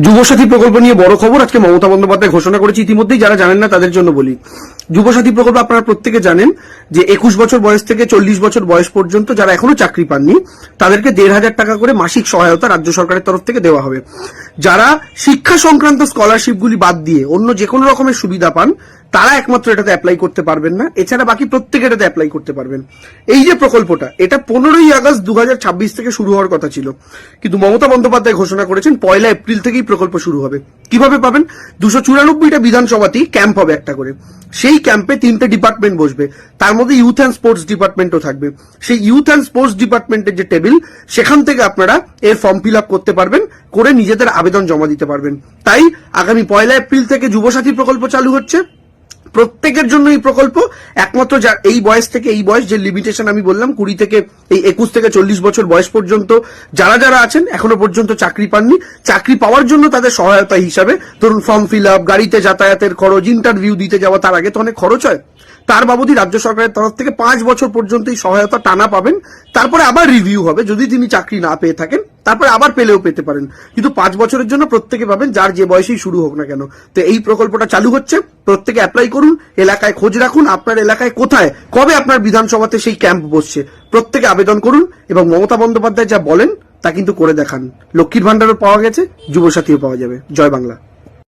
যুবসাথী প্রকল্প নিয়ে বড় খবর আজকে মমতা বন্দ্যোপাধ্যায় ঘোষণা করেছে। ইতিমধ্যেই যারা জানেন না তাদের জন্য বলি, যুবসাথী প্রকল্প আপনারা প্রত্যেকে জানেন যে 21 বছর বয়স থেকে 40 বছর বয়স পর্যন্ত যারা এখনো চাকরি পাননি তাদেরকে 1,500 টাকা করে মাসিক সহায়তা রাজ্য সরকারের তরফ থেকে দেওয়া হবে। যারা শিক্ষা সংক্রান্ত স্কলারশিপগুলি বাদ দিয়ে অন্য যে কোনো রকমের সুবিধা পান তারা একমাত্র এটাতে অ্যাপ্লাই করতে পারবেন না, এছাড়া বাকি প্রত্যেকে এটাতে অ্যাপ্লাই করতে পারবেন। এই যে প্রকল্পটা, এটা 15ই আগস্ট 2026 থেকে শুরু হওয়ার কথা ছিল, কিন্তু মমতা বন্দ্যোপাধ্যায় ঘোষণা করেছেন 1 এপ্রিল থেকেই প্রকল্প শুরু হবে। কিভাবে পাবেন? 294টা বিধানসভাতেই ক্যাম্প হবে একটা করে। সেই ক্যাম্পে 3টে ডিপার্টমেন্ট বসবে, তার মধ্যে ইউথ অ্যান্ড স্পোর্টস ডিপার্টমেন্টও থাকবে। সেই ইউথ অ্যান্ড স্পোর্টস ডিপার্টমেন্টের যে টেবিল, সেখান থেকে আপনারা এর ফর্ম ফিল আপ করতে পারবেন, করে নিজেদের আবেদন জমা দিতে পারবেন। তাই আগামী 1 এপ্রিল থেকে যুবসাথী প্রকল্প চালু হচ্ছে। প্রত্যেকের জন্য এই প্রকল্প, একমাত্র এই বয়স থেকে এই বয়স যে লিমিটেশন আমি বললাম 20 থেকে এই 21 থেকে 40 বছর বয়স পর্যন্ত যারা যারা আছেন এখনো পর্যন্ত চাকরি পাননি, চাকরি পাওয়ার জন্য তাদের সহায়তা হিসাবে ধরুন ফর্ম ফিল আপ, গাড়িতে যাতায়াতের খরচ, ইন্টারভিউ দিতে যাওয়া, তার আগে তো অনেক খরচ হয়, তার বাবদই রাজ্য সরকারের তরফ থেকে 5 বছর পর্যন্ত এই সহায়তা টানা পাবেন। তারপরে আবার রিভিউ হবে, যদি তিনি চাকরি না পেয়ে থাকেন তারপরে আবার পেলেও পেতে পারেন, কিন্তু 5 বছরের জন্য প্রত্যেকে পাবেন, যার যে বয়সেই শুরু হোক না কেন। তো এই প্রকল্পটা চালু হচ্ছে, প্রত্যেকে অ্যাপ্লাই করুন, এলাকায় খোঁজ রাখুন আপনার এলাকায় কোথায় কবে আপনার বিধানসভাতে সেই ক্যাম্প বসছে, প্রত্যেকে আবেদন করুন এবং মমতা বন্দ্যোপাধ্যায় যা বলেন তা কিন্তু করে দেখান। লক্ষ্মীর ভান্ডারও পাওয়া গেছে, যুবসাথীও পাওয়া যাবে। জয় বাংলা।